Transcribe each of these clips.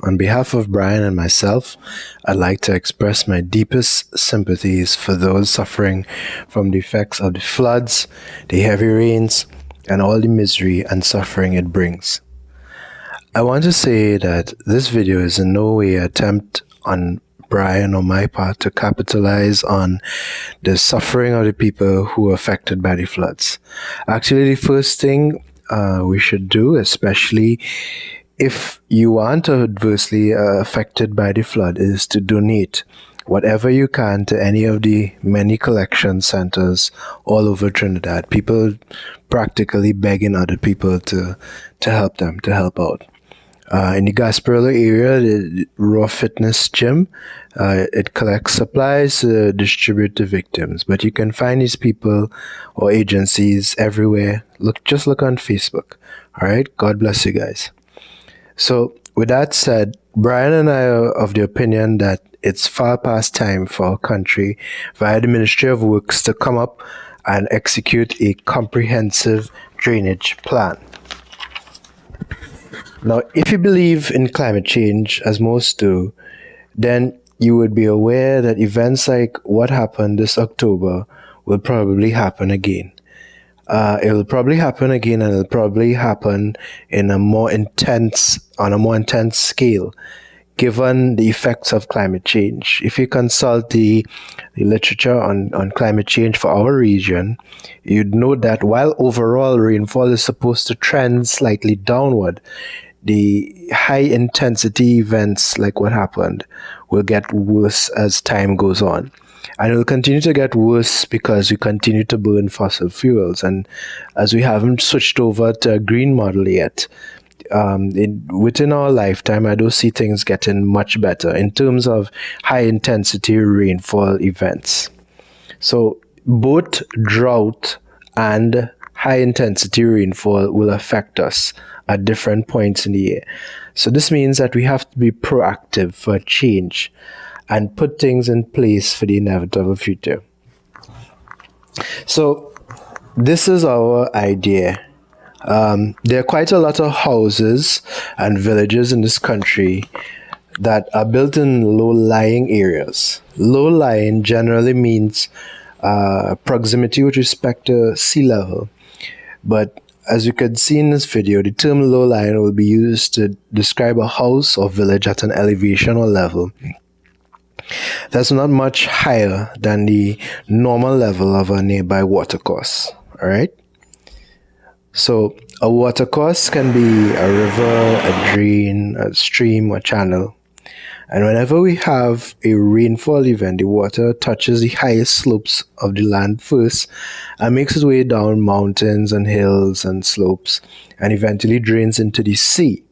On behalf of Brian and myself, I'd like to express my deepest sympathies for those suffering from the effects of the floods, the heavy rains, and all the misery and suffering it brings. I want to say that this video is in no way an attempt on Brian or my part to capitalize on the suffering of the people who are affected by the floods. Actually, the first thing we should do, especially if you aren't adversely affected by the flood, is to donate whatever you can to any of the many collection centers all over Trinidad. People practically begging other people to help them, to help out. In the Gasparilla area, the Raw Fitness Gym, it collects supplies to distribute to victims. But you can find these people or agencies everywhere. Just look on Facebook. All right? God bless you guys. So with that said, Brian and I are of the opinion that it's far past time for our country, via the Ministry of Works, to come up and execute a comprehensive drainage plan. Now, if you believe in climate change, as most do, then you would be aware that events like what happened this October will probably happen again. It will probably happen again, and it'll probably happen on a more intense scale, given the effects of climate change. If you consult the literature on climate change for our region, you'd know that while overall rainfall is supposed to trend slightly downward, the high intensity events like what happened will get worse as time goes on. And it will continue to get worse because we continue to burn fossil fuels. And as we haven't switched over to a green model yet, within our lifetime, I don't see things getting much better in terms of high intensity rainfall events. So both drought and high intensity rainfall will affect us at different points in the year. So this means that we have to be proactive for change and put things in place for the inevitable future. So this is our idea. There are quite a lot of houses and villages in this country that are built in low-lying areas. Low-lying generally means proximity with respect to sea level. But as you can see in this video, the term low-lying will be used to describe a house or village at an elevation or level that's not much higher than the normal level of a nearby watercourse. All right? So a watercourse can be a river, a drain, a stream, or channel. And whenever we have a rainfall event, the water touches the highest slopes of the land first and makes its way down mountains and hills and slopes and eventually drains into the sea.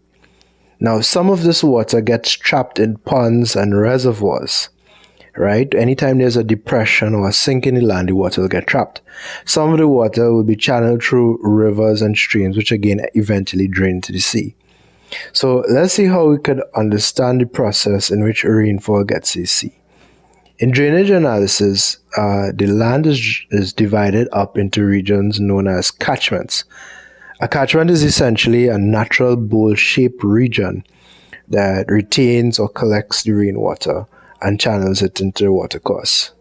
Now, some of this water gets trapped in ponds and reservoirs, right? Anytime there's a depression or a sink in the land, the water will get trapped. Some of the water will be channeled through rivers and streams, which again eventually drain to the sea. So let's see how we could understand the process in which rainfall gets to the sea. In drainage analysis, the land is divided up into regions known as catchments. A catchment is essentially a natural bowl-shaped region that retains or collects the rainwater and channels it into the watercourse.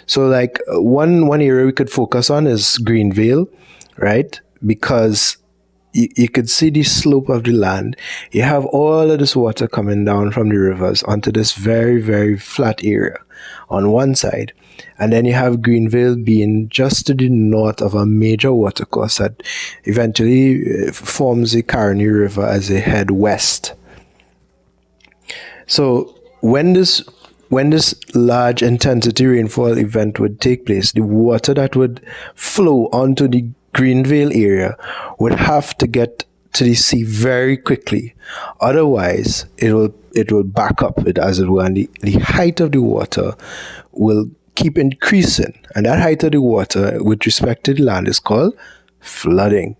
So, like one area we could focus on is Greenvale, right? Because you could see the slope of the land. You have all of this water coming down from the rivers onto this very, very flat area on one side. And then you have Greenvale being just to the north of a major watercourse that eventually forms the Caroni River as they head west. So when this large intensity rainfall event would take place, the water that would flow onto the Greenvale area would have to get to the sea very quickly. Otherwise, it will back up, as it were, and the height of the water will keep increasing. And that height of the water, with respect to the land, is called flooding.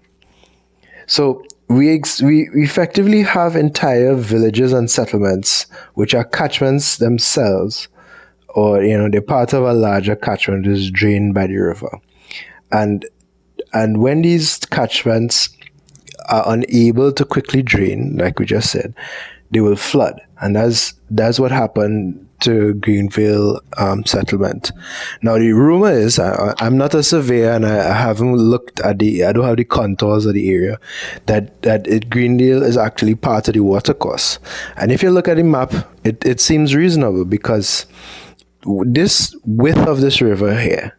So we effectively have entire villages and settlements which are catchments themselves, or they're part of a larger catchment that is drained by the river. And when these catchments are unable to quickly drain, like we just said, they will flood. And that's what happened to Greenvale settlement. Now the rumor is, I'm not a surveyor and I haven't looked at I don't have the contours of the area, that Greendale is actually part of the watercourse. And if you look at the map, it seems reasonable, because this width of this river here,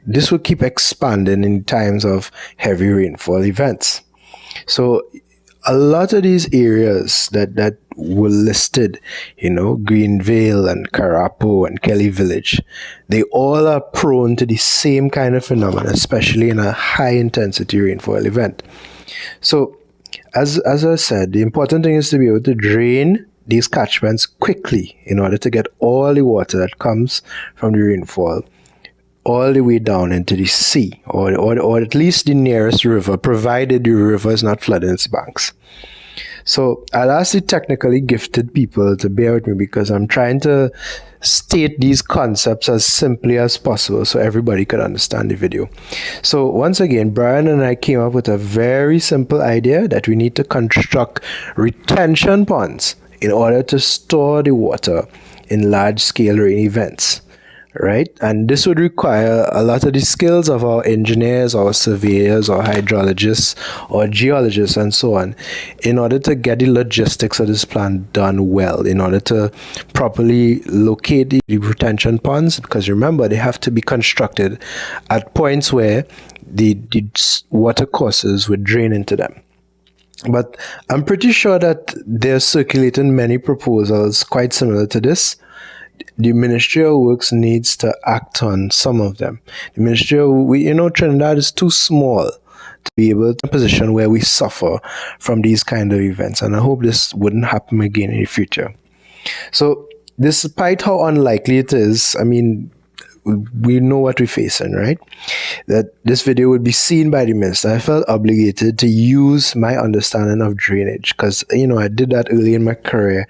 this will keep expanding in times of heavy rainfall events. So a lot of these areas that were listed, Greenvale and Carapo and Kelly Village, they all are prone to the same kind of phenomenon, especially in a high intensity rainfall event. So as I said, the important thing is to be able to drain these catchments quickly in order to get all the water that comes from the rainfall all the way down into the sea, or at least the nearest river, provided the river is not flooding its banks. So I'll ask the technically gifted people to bear with me, because I'm trying to state these concepts as simply as possible so everybody could understand the video. So once again, Brian and I came up with a very simple idea that we need to construct retention ponds in order to store the water in large-scale rain events. Right? And this would require a lot of the skills of our engineers, our surveyors, or hydrologists, or geologists, and so on, in order to get the logistics of this plan done well, in order to properly locate the retention ponds, because remember, they have to be constructed at points where the water courses would drain into them. But I'm pretty sure that they're circulating many proposals quite similar to this. The Ministry of Works needs to act on some of them. The Ministry of, Trinidad is too small to be able to be in a position where we suffer from these kind of events. And I hope this wouldn't happen again in the future. So despite how unlikely it is, I mean, we know what we're facing, right? That this video would be seen by the minister. I felt obligated to use my understanding of drainage, because, I did that early in my career.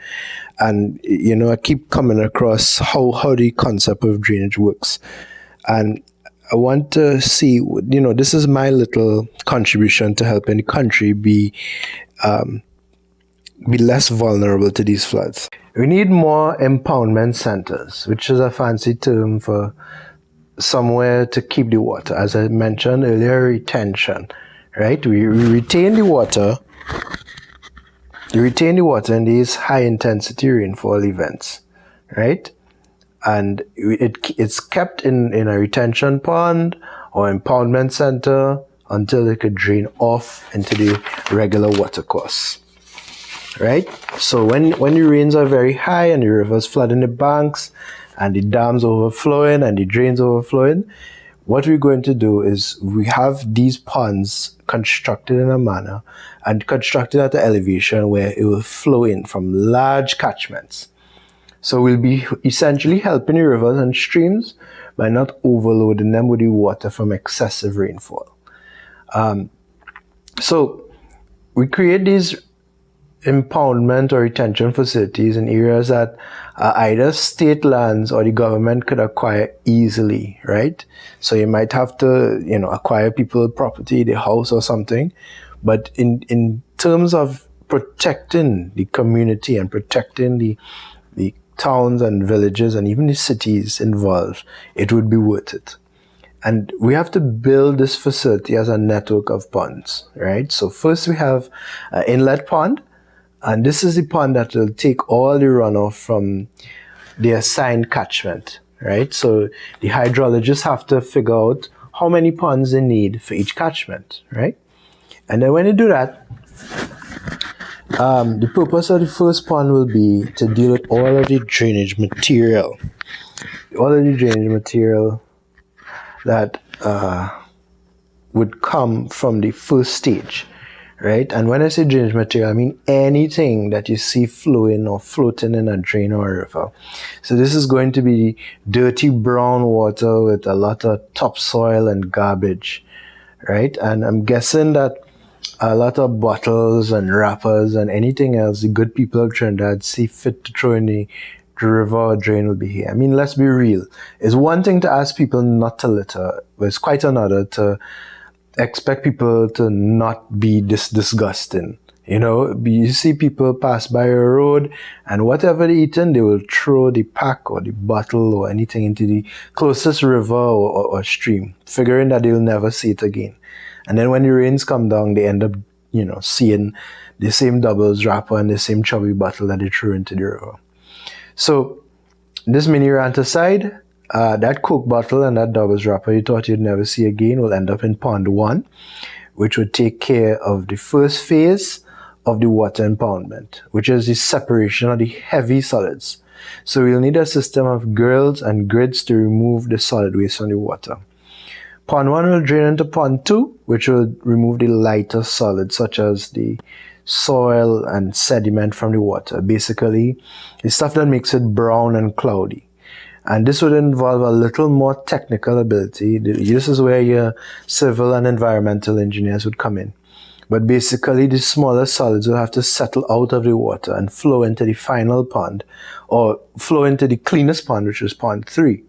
And, I keep coming across how the concept of drainage works. And I want to see, this is my little contribution to helping the country be less vulnerable to these floods. We need more impoundment centers, which is a fancy term for somewhere to keep the water. As I mentioned earlier, retention, right? We retain the water. You retain the water in these high intensity rainfall events, right? And it's kept in a retention pond or impoundment center until it could drain off into the regular watercourse, right? So when the rains are very high and the rivers flooding the banks and the dams overflowing and the drains overflowing, what we're going to do is we have these ponds constructed in a manner and constructed at an elevation where it will flow in from large catchments. So we'll be essentially helping the rivers and streams by not overloading them with the water from excessive rainfall. So we create these impoundment or retention facilities in areas that either state lands or the government could acquire easily, right? So you might have to, acquire people's property, the house or something. But in terms of protecting the community and protecting the towns and villages and even the cities involved, it would be worth it. And we have to build this facility as a network of ponds, right? So first we have an inlet pond, and this is the pond that will take all the runoff from the assigned catchment, right? So the hydrologists have to figure out how many ponds they need for each catchment, right? And then when they do that, the purpose of the first pond will be to deal with all of the drainage material. All of the drainage material that would come from the first stage, right? And when I say drainage material, I mean anything that you see flowing or floating in a drain or a river. So this is going to be dirty brown water with a lot of topsoil and garbage, right? And I'm guessing that a lot of bottles and wrappers and anything else the good people of Trinidad see fit to throw in the river or drain will be here. I mean, let's be real. It's one thing to ask people not to litter, but it's quite another to expect people to not be this disgusting. You see people pass by a road and whatever they eaten, they will throw the pack or the bottle or anything into the closest river or stream, figuring that they'll never see it again. And then when the rains come down, they end up, seeing the same doubles wrapper and the same chubby bottle that they threw into the river. So this mini rant aside, that Coke bottle and that doubles wrapper you thought you'd never see again will end up in pond 1, which would take care of the first phase of the water impoundment, which is the separation of the heavy solids. So we'll need a system of grills and grids to remove the solid waste from the water. Pond 1 will drain into pond 2, which will remove the lighter solids such as the soil and sediment from the water. Basically, the stuff that makes it brown and cloudy. And this would involve a little more technical ability. This is where your civil and environmental engineers would come in. But basically, the smaller solids will have to settle out of the water and flow into the final pond, or flow into the cleanest pond, which is pond 3,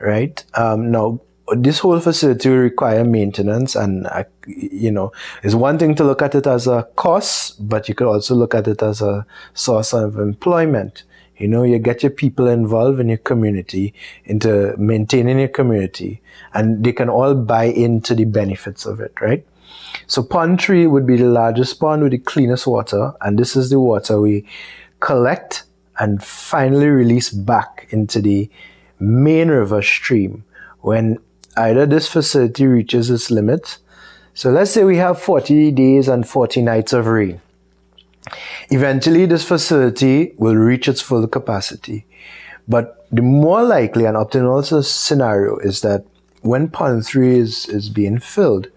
right? Now, this whole facility will require maintenance, and it's one thing to look at it as a cost, but you could also look at it as a source of employment. You get your people involved in your community, into maintaining your community, and they can all buy into the benefits of it, right? So pond 3 would be the largest pond with the cleanest water, and this is the water we collect and finally release back into the main river stream when either this facility reaches its limit. So let's say we have 40 days and 40 nights of rain. Eventually, this facility will reach its full capacity. But the more likely and optimal scenario is that when pond 3 is being filled,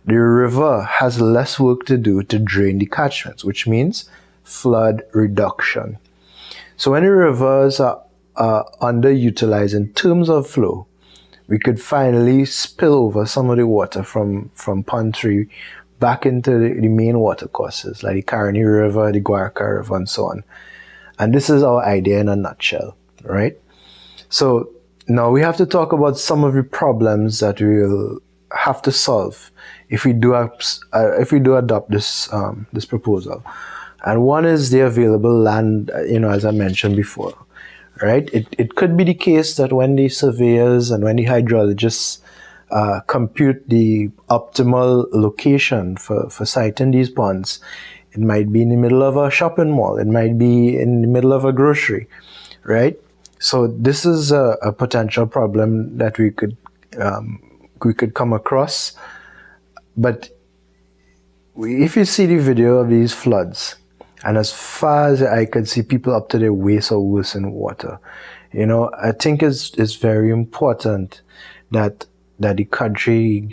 the river has less work to do to drain the catchments, which means flood reduction. So when the rivers are underutilized in terms of flow, we could finally spill over some of the water from pond 3 back into the main water courses, like the Caroni River, the Guarca River, and so on. And this is our idea in a nutshell, right? So now we have to talk about some of the problems that we'll have to solve if we do adopt this proposal. And one is the available land, as I mentioned before. Right? It could be the case that when the surveyors and when the hydrologists compute the optimal location for siting these ponds, it might be in the middle of a shopping mall, it might be in the middle of a grocery, right? So this is a potential problem that we could come across. But if you see the video of these floods, and as far as I could see, people up to their waist or worse in water. I think it's very important that the country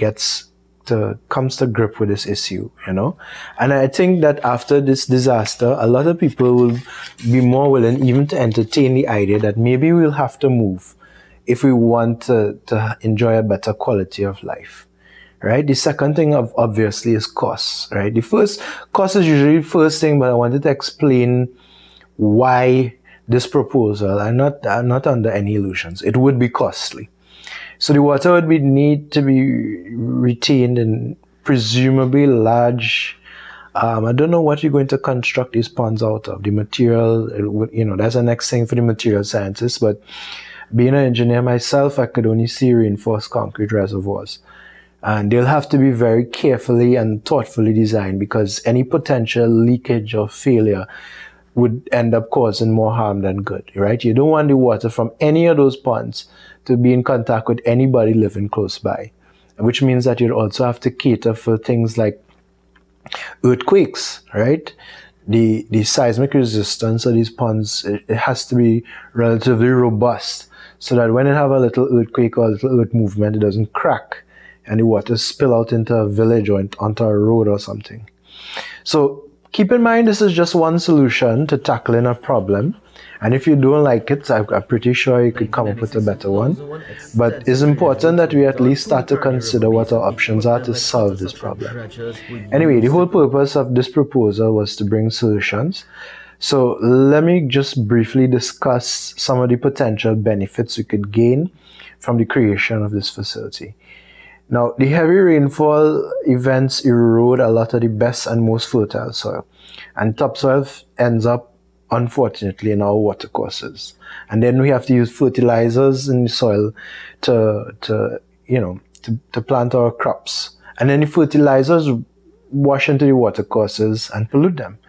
comes to grip with this issue, And I think that after this disaster, a lot of people will be more willing even to entertain the idea that maybe we'll have to move if we want to enjoy a better quality of life, right? The second thing obviously is costs, right? The first cost is usually the first thing, but I wanted to explain why this proposal, and not under any illusions, it would be costly. So the water would need to be retained in presumably large. I don't know what you're going to construct these ponds out of. The material, that's the next thing for the material scientists. But being an engineer myself, I could only see reinforced concrete reservoirs. And they'll have to be very carefully and thoughtfully designed, because any potential leakage or failure would end up causing more harm than good, right? You don't want the water from any of those ponds to be in contact with anybody living close by, which means that you'd also have to cater for things like earthquakes, right? The seismic resistance of these ponds, it has to be relatively robust, so that when it have a little earthquake or a little earth movement, it doesn't crack and the water spill out into a village or onto a road or something. So keep in mind, this is just one solution to tackling a problem. And if you don't like it, I'm pretty sure you could come up with a better one. But it's important that we at least start to consider what our options are to solve this problem. Anyway, the whole purpose of this proposal was to bring solutions. So let me just briefly discuss some of the potential benefits we could gain from the creation of this facility. Now, the heavy rainfall events erode a lot of the best and most fertile soil, and topsoil ends up, unfortunately, in our watercourses. And then we have to use fertilizers in the soil to plant our crops. And then the fertilizers wash into the watercourses and pollute them.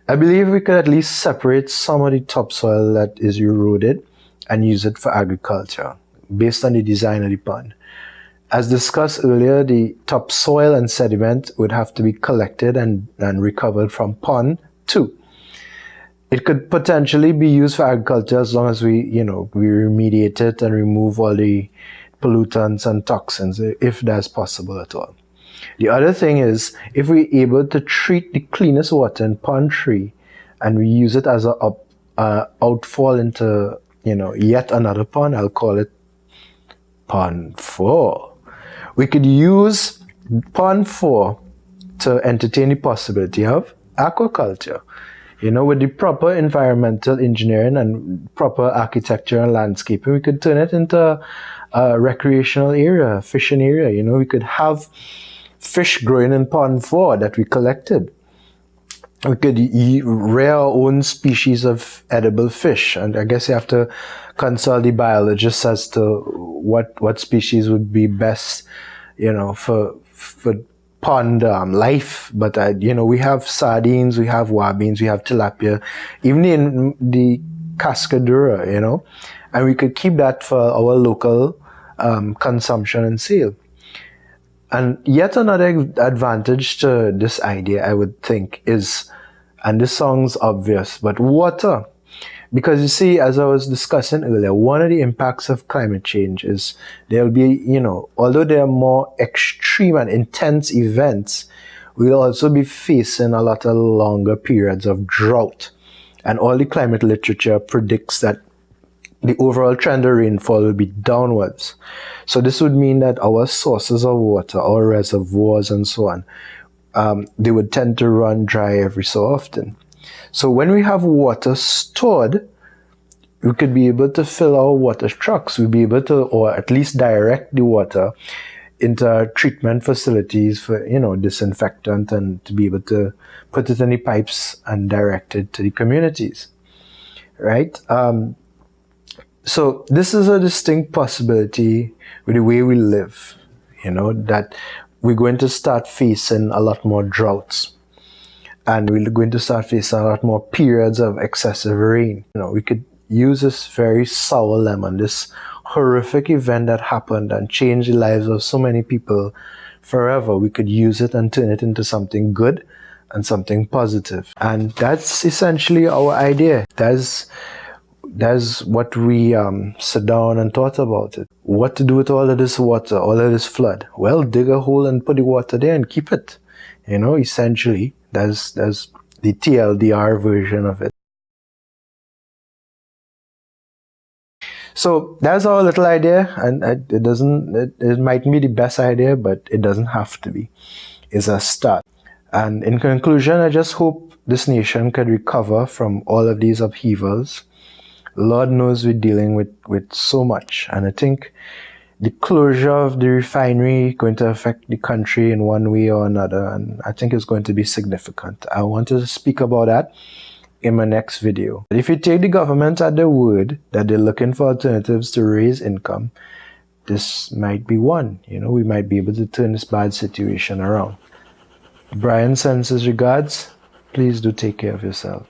I believe we could at least separate some of the topsoil that is eroded and use it for agriculture, based on the design of the pond. As discussed earlier, the topsoil and sediment would have to be collected and recovered from pond 2. It could potentially be used for agriculture as long as we remediate it and remove all the pollutants and toxins, if that's possible at all. The other thing is, if we're able to treat the cleanest water in pond 3 and we use it as a outfall into yet another pond, I'll call it pond 4. We could use pond 4 to entertain the possibility of aquaculture. With the proper environmental engineering and proper architecture and landscaping, we could turn it into a recreational area, a fishing area. We could have fish growing in pond 4 that we collected. We could rear our own species of edible fish, and I guess you have to consult the biologists as to what species would be best, for pond life. But we have sardines, we have wabines, we have tilapia, even in the cascadura, and we could keep that for our local consumption and sale. And yet another advantage to this idea, I would think, is, and this sounds obvious, but water. Because you see, as I was discussing earlier, one of the impacts of climate change is there'll be, although there are more extreme and intense events, we'll also be facing a lot of longer periods of drought. And all the climate literature predicts that the overall trend of rainfall will be downwards. So this would mean that our sources of water, our reservoirs and so on, they would tend to run dry every so often. So when we have water stored, we could be able to fill our water trucks. We'll be able to, or at least direct the water into treatment facilities for, disinfectant, and to be able to put it in the pipes and direct it to the communities, right? So this is a distinct possibility with the way we live, that we're going to start facing a lot more droughts. And we're going to start facing a lot more periods of excessive rain. We could use this very sour lemon, this horrific event that happened and changed the lives of so many people forever. We could use it and turn it into something good and something positive. And that's essentially our idea. That's what we sat down and thought about it. What to do with all of this water, all of this flood? Well, dig a hole and put the water there and keep it. Essentially, that's the TLDR version of it. So that's our little idea, and it mightn't be the best idea, but it doesn't have to be. It's a start. And in conclusion, I just hope this nation could recover from all of these upheavals. Lord knows we're dealing with so much, and I think the closure of the refinery going to affect the country in one way or another, and I think it's going to be significant. I want to speak about that in my next video. But if you take the government at their word that they're looking for alternatives to raise income, this might be one. We might be able to turn this bad situation around. Brian sends his regards. Please do take care of yourself.